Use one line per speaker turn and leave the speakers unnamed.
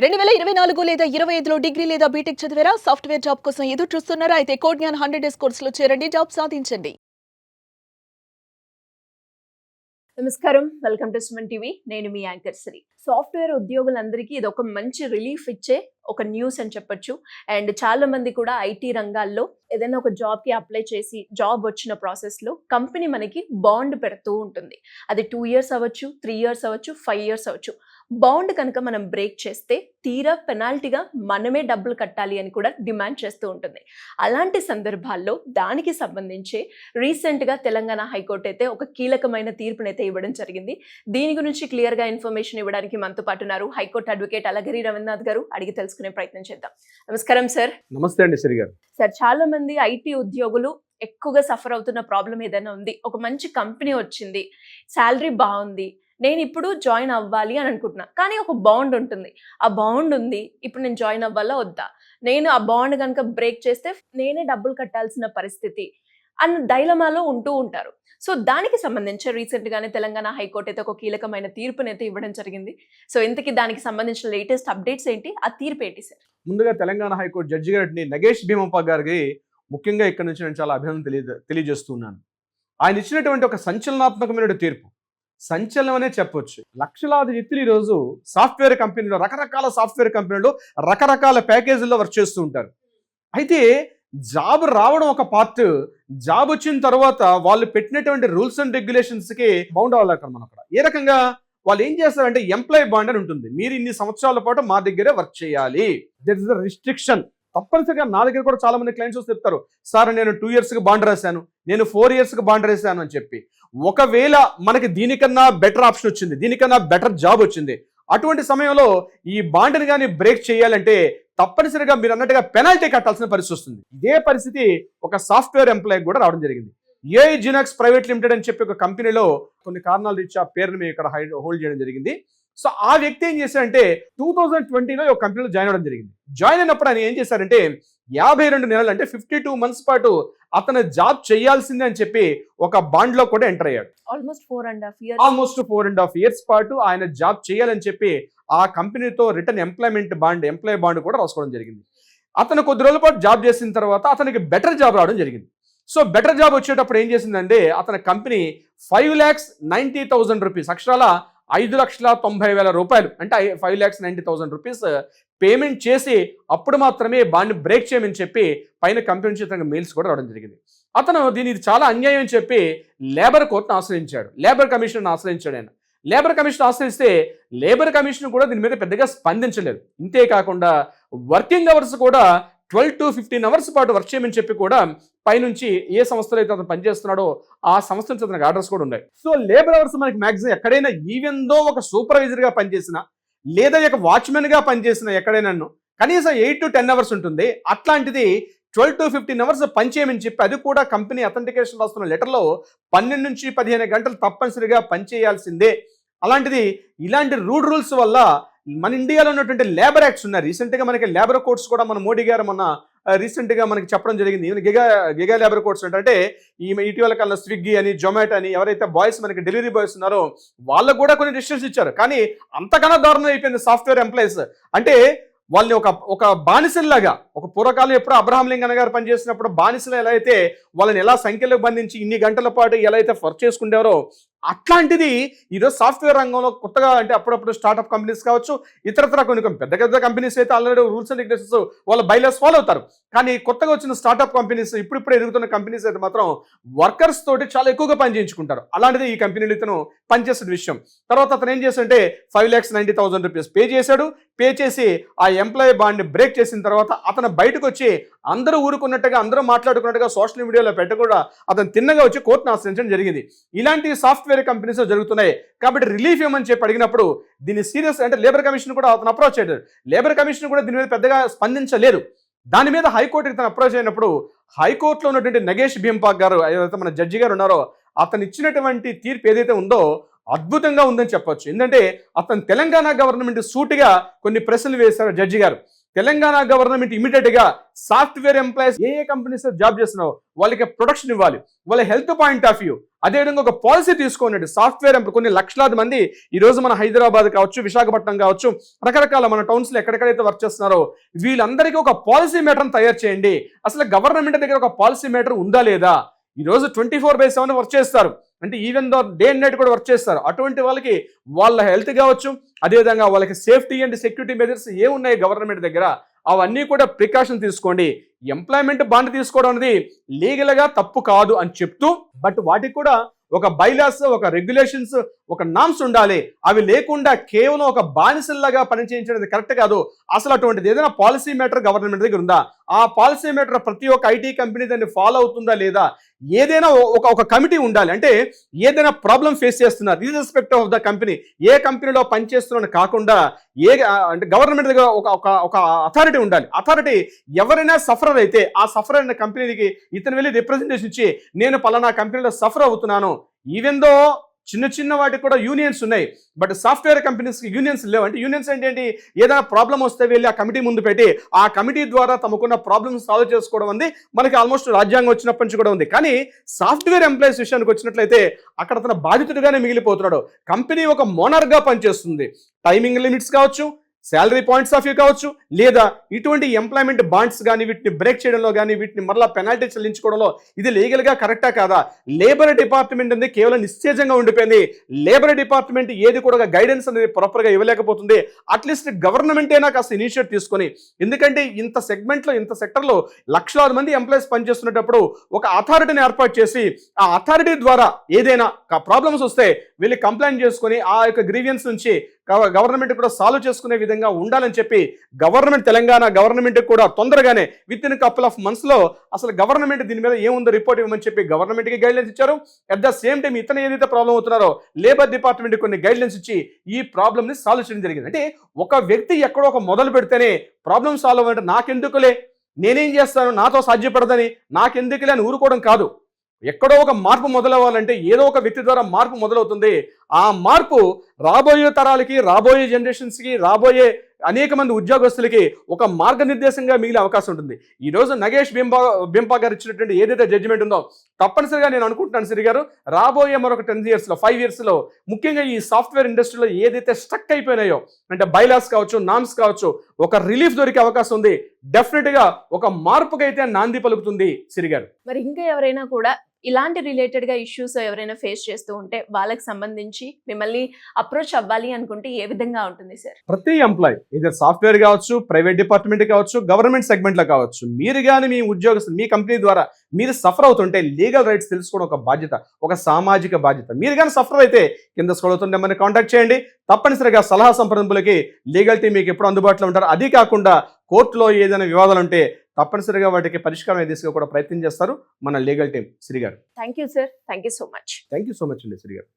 2024 లేదా 25లో డిగ్రీ లేదా బీటెక్ చదివారా? సాఫ్ట్‌వేర్ జాబ్ కోసం ఎదురు చూస్తున్నారా? అయితే కోడ్ జ్ఞాన్ 100 డేస్ కోర్సులో చేరండి. జాబ్ సాధించండి. నమస్కారం, వెల్కమ్ టు సుమన్ టీవీ. నేను మీ యాంకర్ శ్రీ. సాఫ్ట్‌వేర్ ఉద్యోగులందరికీ ఇది ఒక మంచి రిలీఫ్ ఇచ్చే ఒక న్యూస్ అని చెప్పొచ్చు. అండ్ చాలా మంది కూడా ఐటీ రంగాల్లో ఏదైనా ఒక జాబ్‌కి అప్లై చేసి జాబ్ వచ్చిన ప్రాసెస్‌లో కంపెనీ మనకి బాండ్ పెడుతూ ఉంటుంది. అది 2 ఇయర్స్ అవ్వచ్చు, 3 ఇయర్స్ అవ్వచ్చు, 5 ఇయర్స్ అవ్వచ్చు. బాండ్ కనుక మనం బ్రేక్ చేస్తే తీరా పెనాల్టీగా మనమే డబ్బులు కట్టాలి అని కూడా డిమాండ్ చేస్తూ ఉంటుంది. అలాంటి సందర్భాల్లో దానికి సంబంధించి రీసెంట్గా తెలంగాణ హైకోర్టు అయితే ఒక కీలకమైన తీర్పునైతే ఇవ్వడం జరిగింది. దీని గురించి క్లియర్గా ఇన్ఫర్మేషన్ ఇవ్వడానికి మనతో పాటు ఉన్నారు హైకోర్టు అడ్వకేట్ అలగిరి రవీంద్రనాథ్ గారు. అడిగి తెలుసుకునే ప్రయత్నం చేద్దాం. నమస్కారం సార్.
నమస్తే అండి శ్రీ గారు.
సార్, చాలా మంది ఐటీ ఉద్యోగులు ఎక్కువగా సఫర్ అవుతున్న ప్రాబ్లం ఏదైనా ఉంది. ఒక మంచి కంపెనీ వచ్చింది, శాలరీ బాగుంది, నేను ఇప్పుడు జాయిన్ అవ్వాలి అని అనుకుంటున్నా, కానీ ఒక బాండ్ ఉంటుంది. ఆ బాండ్ ఉంది, ఇప్పుడు నేను జాయిన్ అవ్వాలా వద్దా, నేను ఆ బాండ్ కనుక బ్రేక్ చేస్తే నేనే డబ్బులు కట్టాల్సిన పరిస్థితి అన్న డైలమాలో ఉంటూ ఉంటారు. సో దానికి సంబంధించి రీసెంట్ గానే తెలంగాణ హైకోర్టు అయితే ఒక కీలకమైన తీర్పునైతే ఇవ్వడం జరిగింది. సో ఇంతకీ దానికి సంబంధించిన లేటెస్ట్ అప్డేట్స్ ఏంటి, ఆ తీర్పు ఏంటి సార్?
ముందుగా తెలంగాణ హైకోర్టు జడ్జి గారిని నగేష్ భీమప్ప గారికి ముఖ్యంగా ఇక్కడ నుంచి నేను చాలా అభినందన తెలియజేస్తున్నాను. ఆయన ఇచ్చినటువంటి ఒక సంచలనాత్మకమైన తీర్పు, సంచలనం అనే చెప్పొచ్చు. లక్షలాది వ్యక్తులు ఈరోజు సాఫ్ట్వేర్ కంపెనీలో, రకరకాల సాఫ్ట్వేర్ కంపెనీలో రకరకాల ప్యాకేజీల్లో వర్క్ చేస్తూ ఉంటారు. అయితే జాబ్ రావడం ఒక పార్ట్, జాబ్ వచ్చిన తర్వాత వాళ్ళు పెట్టినటువంటి రూల్స్ అండ్ రెగ్యులేషన్స్కి బౌండ్ అవ్వాలి. మనం అక్కడ ఏ రకంగా వాళ్ళు ఏం చేస్తారంటే ఎంప్లాయీ బాండ్ అని ఉంటుంది. మీరు ఇన్ని సంవత్సరాల పాటు మా దగ్గరే వర్క్ చేయాలి, దట్ ఇస్ ద రిస్ట్రిక్షన్. తప్పనిసరిగా నా దగ్గర కూడా చాలా మంది క్లయింట్స్ వస్తే చెప్తారు, సార్ నేను 2 ఇయర్స్కి బాండ్ రాశాను, నేను 4 ఇయర్స్కి బాండ్ రాశాను అని చెప్పి. ఒకవేళ మనకి దీనికన్నా బెటర్ ఆప్షన్ వచ్చింది, దీనికన్నా బెటర్ జాబ్ వచ్చింది, అటువంటి సమయంలో ఈ బాండ్ని కానీ బ్రేక్ చేయాలంటే తప్పనిసరిగా మీరు అన్నట్టుగా పెనాల్టీ కట్టాల్సిన పరిస్థితి వస్తుంది. ఇదే పరిస్థితి ఒక సాఫ్ట్వేర్ ఎంప్లాయీకి కూడా రావడం జరిగింది. ఏఐ జినాక్స్ ప్రైవేట్ లిమిటెడ్ అని చెప్పి ఒక కంపెనీలో కొన్ని కారణాల రీత్యా పేరుని మేము ఇక్కడ హోల్డ్ చేయడం జరిగింది. సో ఆ వ్యక్తి ఏం చేశారంటే 2020లో ఒక కంపెనీలో జాయిన్ అవ్వడం జరిగింది. జాయిన్ అయినప్పుడు ఆయన ఏం చేశారంటే 52 నెలలు అంటే 52 మంత్స్ పాటు అతను జాబ్ చేయాల్సిందే అని చెప్పి ఒక బాండ్ లో కూడా ఎంటర్ అయ్యాడు.
ఆల్మోస్ట్
4.5 ఇయర్స్ పాటు ఆయన జాబ్ చేయాలని చెప్పి ఆ కంపెనీతో రిటర్న్ ఎంప్లాయీ బాండ్ కూడా రాసుకోవడం జరిగింది. అతను కొద్ది రోజుల పాటు జాబ్ చేసిన తర్వాత అతనికి బెటర్ జాబ్ రావడం జరిగింది. సో బెటర్ జాబ్ వచ్చేటప్పుడు ఏం చేసిందంటే అతని కంపెనీ 5,90,000 రూపీస్, అక్షరాల 5,90,000 రూపాయలు, అంటే 5,90,000 రూపీస్ పేమెంట్ చేసి అప్పుడు మాత్రమే బాండ్ బ్రేక్ చేయమని చెప్పి పైన కంపెనీ నుంచి అతనికి మెయిల్స్ కూడా రావడం జరిగింది. అతను దీని ఇది చాలా అన్యాయం అని చెప్పి లేబర్ కోర్టును ఆశ్రయించాడు, లేబర్ కమిషన్ ఆశ్రయించాడు. ఆయన లేబర్ కమిషన్ ఆశ్రయిస్తే లేబర్ కమిషన్ కూడా దీని మీద పెద్దగా స్పందించలేదు. ఇంతేకాకుండా వర్కింగ్ అవర్స్ కూడా 12 to 15 అవర్స్ పాటు వర్క్ చేయమని చెప్పి కూడా పైనుంచి ఏ సంస్థలో అయితే అతను పనిచేస్తున్నాడో ఆ సంస్థ నుంచి అతనికి ఆర్డర్స్ కూడా ఉన్నాయి. సో లేబర్ అవర్స్ మనకి మ్యాక్సిమం ఎక్కడైనా, ఈవెన్ దో ఒక సూపర్వైజర్గా పనిచేసిన లేదా ఒక వాచ్మెన్గా పనిచేసిన ఎక్కడైనా కనీసం 8 to 10 అవర్స్ ఉంటుంది. అట్లాంటిది 12 to 15 అవర్స్ పనిచేయమని చెప్పి అది కూడా కంపెనీ అథెంటికేషన్ రాస్తున్న లెటర్లో 12 నుంచి 15 గంటలు తప్పనిసరిగా పనిచేయాల్సిందే. అలాంటిది ఇలాంటి రూల్స్ వల్ల మన ఇండియాలో ఉన్నటువంటి లేబర్ యాక్ట్స్ ఉన్నాయి. రీసెంట్గా మనకి లేబర్ కోడ్స్ కూడా మన మోడీ గారు మొన్న రీసెంట్గా మనకి చెప్పడం జరిగింది. ఈవెన్ గిగా లేబర్ కోడ్స్ అంటే ఇటీవల కాలంలో స్విగ్గీ అని, జొమాటో అని ఎవరైతే బాయ్స్ మనకి డెలివరీ బాయ్స్ ఉన్నారో వాళ్ళకు కూడా కొన్ని రిస్ట్రిక్షన్స్ ఇచ్చారు. కానీ అంతకన్నా దారుణం అయిపోయింది సాఫ్ట్వేర్ ఎంప్లాయీస్. అంటే వాళ్ళని ఒక బానిసల్లాగా, ఒక పూర్వకాలం ఎప్పుడు అబ్రహాం లింకన్ గారు పనిచేసినప్పుడు బానిసలు ఎలా అయితే వాళ్ళని ఎలా సంఖ్యలో బంధించి ఇన్ని గంటల పాటు ఎలా అయితే వర్క్ చేసుకుంటారో అట్లాంటిది ఈరోజు సాఫ్ట్వేర్ రంగంలో కొత్తగా, అంటే అప్పుడప్పుడు స్టార్ట్అప్ కంపెనీస్ కావచ్చు, ఇతరత్ర కొన్ని పెద్ద కంపెనీస్ అయితే ఆల్రెడీ రూల్స్ అండ్ రెగ్యులేషన్స్ వాళ్ళ బైలాస్ ఫాలో అవుతారు. కానీ కొత్తగా వచ్చిన స్టార్ట్అప్ కంపెనీస్, ఇప్పుడు ఎదుగుతున్న కంపెనీస్ అయితే మాత్రం వర్కర్స్ తోటి చాలా ఎక్కువగా పని చేయించుకుంటారు. అలాంటిది ఈ కంపెనీలు ఇతను పనిచేసిన విషయం. తర్వాత అతను ఏం చేశాడంటే 5,90,000 రూపీస్ పే చేశాడు. పే చేసి ఆ ఎంప్లాయీ బాండ్ బ్రేక్ చేసిన తర్వాత అతను బయటకు వచ్చి అందరూ ఊరుకున్నట్టుగా, అందరూ మాట్లాడుకున్నట్టుగా సోషల్ మీడియాలో పెట్టకుండా అతను తిన్నగా వచ్చి కోర్టును ఆశ్రయించడం జరిగింది. ఇలాంటి సాఫ్ట్వేర్ కంపెనీస్ జరుగుతున్నాయి కాబట్టి రిలీఫ్ ఇవ్వమని చెప్పి అడిగినప్పుడు దీన్ని సీరియస్, అంటే లేబర్ కమిషన్ కూడా అతను అప్రోచ్ అయ్యాడు. లేబర్ కమిషన్ కూడా దీని మీద పెద్దగా స్పందించలేదు. దాని మీద హైకోర్టుకి తను అప్రోచ్ అయినప్పుడు హైకోర్టులో ఉన్నటువంటి నగేష్ భీంపాక్ గారు, ఏదైతే మన జడ్జి గారు ఉన్నారో, అతను ఇచ్చినటువంటి తీర్పు ఏదైతే ఉందో అద్భుతంగా ఉందని చెప్పొచ్చు. ఎందుకంటే అతను తెలంగాణ గవర్నమెంట్ సూటిగా కొన్ని ప్రశ్నలు వేశారు జడ్జి గారు. తెలంగాణ గవర్నమెంట్ ఇమీడియట్ గా సాఫ్ట్వేర్ ఎంప్లాయీస్ ఏ కంపెనీస్ జాబ్ చేస్తున్నారో వాళ్ళకి ప్రొటెక్షన్ ఇవ్వాలి, వాళ్ళ హెల్త్ పాయింట్ ఆఫ్ వ్యూ అదేవిధంగా ఒక పాలసీ తీసుకోండి. సాఫ్ట్వేర్ కొన్ని లక్షలాది మంది ఈ రోజు మన హైదరాబాద్ కావచ్చు, విశాఖపట్నం కావచ్చు, రకరకాల మన టౌన్స్ లో ఎక్కడెక్కడైతే వర్క్ చేస్తున్నారో వీళ్ళందరికీ ఒక పాలసీ మేటర్ తయారు చేయండి. అసలు గవర్నమెంట్ దగ్గర ఒక పాలసీ మేటర్ ఉందా లేదా? ఈ రోజు 24/7 వర్క్ చేస్తారు, అంటే even though day and night కూడా వర్క్ చేస్తారు. అటువంటి వాళ్ళకి వాళ్ళ హెల్త్ కావచ్చు, అదేవిధంగా వాళ్ళకి సేఫ్టీ అండ్ సెక్యూరిటీ మెజర్స్ ఏమున్నాయి గవర్నమెంట్ దగ్గర, అవన్నీ కూడా ప్రికాషన్ తీసుకోండి. ఎంప్లాయ్మెంట్ బాండ్ తీసుకోవడం అనేది లీగల్గా తప్పు కాదు అని చెప్తూ, బట్ వాటికి కూడా ఒక బైలాస్, ఒక రెగ్యులేషన్స్, ఒక నామ్స్ ఉండాలి. అవి లేకుండా కేవలం ఒక బానిసల్లాగా పనిచేయించడం కరెక్ట్ కాదు. అసలు అటువంటిది ఏదైనా పాలసీ మేటర్ గవర్నమెంట్ దగ్గర ఉందా? ఆ పాలసీ మేటర్ ప్రతి ఒక్క ఐటీ కంపెనీ దాన్ని ఫాలో అవుతుందా లేదా? ఏదైనా ఒక కమిటీ ఉండాలి. అంటే ఏదైనా ప్రాబ్లం ఫేస్ చేస్తున్నారు ఇర్రెస్పెక్టివ్ ఆఫ్ ద కంపెనీ, ఏ కంపెనీలో పనిచేస్తున్నారని కాకుండా అంటే గవర్నమెంట్ దగ్గర ఒక అథారిటీ ఉండాలి. అథారిటీ ఎవరైనా సఫరర్ అయితే ఆ సఫర్ అయిన కంపెనీకి ఇతను వెళ్ళి రిప్రజెంటేషన్ ఇచ్చి నేను పలానా కంపెనీలో సఫర్ అవుతున్నాను, ఈవెన్ దో చిన్న చిన్న వాటికి కూడా యూనియన్స్ ఉన్నాయి, బట్ సాఫ్ట్వేర్ కంపెనీస్కి యూనియన్స్ లేవు. అంటే యూనియన్స్ ఏంటి? ఏదైనా ప్రాబ్లం వస్తే వెళ్ళి ఆ కమిటీ ముందు పెట్టి ఆ కమిటీ ద్వారా తమకున్న ప్రాబ్లమ్స్ సాల్వ్ చేసుకోవడం ఉంది మనకి ఆల్మోస్ట్ రాజ్యాంగం వచ్చినప్పటి నుంచి కూడా ఉంది. కానీ సాఫ్ట్వేర్ ఎంప్లాయీస్ విషయానికి వచ్చినట్లయితే అక్కడ తన బాధితుడిగానే మిగిలిపోతున్నాడు. కంపెనీ ఒక మోనర్గా పనిచేస్తుంది. టైమింగ్ లిమిట్స్ కావచ్చు, శాలరీ పాయింట్స్ ఆఫ్ వ్యూ కావచ్చు, లేదా ఇటువంటి ఎంప్లాయ్మెంట్ బాండ్స్ కానీ వీటిని బ్రేక్ చేయడంలో కానీ వీటిని మరలా పెనాల్టీ చెల్లించుకోవడంలో ఇది లీగల్గా కరెక్టా కాదా? లేబర్ డిపార్ట్మెంట్ అనేది కేవలం నిశ్చేజంగా ఉండిపోయింది. లేబర్ డిపార్ట్మెంట్ ఏది కూడా గైడెన్స్ అనేది ప్రాపర్గా ఇవ్వలేకపోతుంది. అట్లీస్ట్ గవర్నమెంట్ అయినా కాస్త ఇనిషియేట్ తీసుకొని, ఎందుకంటే ఇంత సెగ్మెంట్లో ఇంత సెక్టర్లో లక్షలాది మంది ఎంప్లాయీస్ పనిచేస్తున్నప్పుడు ఒక అథారిటీని ఏర్పాటు చేసి ఆ అథారిటీ ద్వారా ఏదైనా ప్రాబ్లమ్స్ వస్తే వీళ్ళు కంప్లైంట్ చేసుకొని ఆ యొక్క గ్రీవియన్స్ నుంచి గవర్నమెంట్ కూడా సాల్వ్ చేసుకునే విధంగా ఉండాలని చెప్పి తెలంగాణ గవర్నమెంట్ కూడా తొందరగానే with in couple of months లో అసలు గవర్నమెంట్ దీని మీద ఏముందో రిపోర్ట్ ఇవ్వమని చెప్పి గవర్నమెంట్ కి గైడ్లైన్స్ ఇచ్చారు. అట్ ద సేమ్ టైం ఇతను ఏదైతే ప్రాబ్లం అవుతున్నారో లేబర్ డిపార్ట్మెంట్ కొన్ని గైడ్లైన్స్ ఇచ్చి ఈ ప్రాబ్లమ్ ని సాల్వ్ చేయడం జరిగింది. అంటే ఒక వ్యక్తి ఎక్కడో ఒక మొదలు పెడితేనే ప్రాబ్లం సాల్వ్ అవ్వంటే నాకెందుకులే, నేనేం చేస్తాను, నాతో సాధ్యపడదని, నాకెందుకులే అని ఊరుకోవడం కాదు. ఎక్కడో ఒక మార్పు మొదలవ్వాలంటే ఏదో ఒక వ్యక్తి ద్వారా మార్పు మొదలవుతుంది. ఆ మార్పు రాబోయే తరాలకి, రాబోయే జనరేషన్స్కి, రాబోయే అనేక మంది ఉద్యోగస్తులకి ఒక మార్గనిర్దేశంగా మిగిలే అవకాశం ఉంటుంది. ఈ రోజు నగేష్ బింపా గారు ఇచ్చినటువంటి ఏదైతే జడ్జిమెంట్ ఉందో తప్పనిసరిగా నేను అనుకుంటున్నాను సిరి గారు, రాబోయే మరొక 10 years లో 5 years లో ముఖ్యంగా ఈ సాఫ్ట్వేర్ ఇండస్ట్రీలో ఏదైతే స్టక్ అయిపోయినాయో అంటే బైలాస్ కావచ్చు, నామ్స్ కావచ్చు, ఒక రిలీఫ్ దొరికే అవకాశం ఉంది. డెఫినెట్ గా ఒక మార్పుకైతే నాంది పలుకుతుంది సిరి గారు.
మరి ఇంకా ఎవరైనా కూడా ఇలాంటి రిలేటెడ్ గా ఇష్యూస్ ఎవరైనా ఫేస్ చేస్తూ ఉంటే వాళ్ళకి సంబంధించి మిమ్మల్ని అప్రోచ్ అవ్వాలి అనుకుంటే ఏ విధంగా ఉంటుంది సార్?
ప్రతి ఎంప్లాయీ ఇది సాఫ్ట్వేర్ కావచ్చు, ప్రైవేట్ డిపార్ట్మెంట్ కావచ్చు, గవర్నమెంట్ సెగ్మెంట్ లో కావచ్చు, మీరు కానీ మీ ఉద్యోగస్తులు మీ కంపెనీ ద్వారా మీరు సఫర్ అవుతుంటే లీగల్ రైట్స్ తెలుసుకోవడం ఒక బాధ్యత, ఒక సామాజిక బాధ్యత. మీరు కానీ సఫర్ అయితే కింద స్క్రోల్ అవుతుంటే మనని కాంటాక్ట్ చేయండి. తప్పనిసరిగా సలహా సంప్రదింపులకి లీగల్ టీం మీకు ఎప్పుడు అందుబాటులో ఉంటారు. అది కాకుండా కోర్టులో ఏదైనా వివాదాలు ఉంటే తప్పనిసరిగా వాటికి పరిష్కారం దిశగా కూడా ప్రయత్నం చేస్తారు మన లీగల్ టీం. శ్రీ గారు,
thank you sir, thank you so much.
Thank you so much అండి శ్రీ గారు.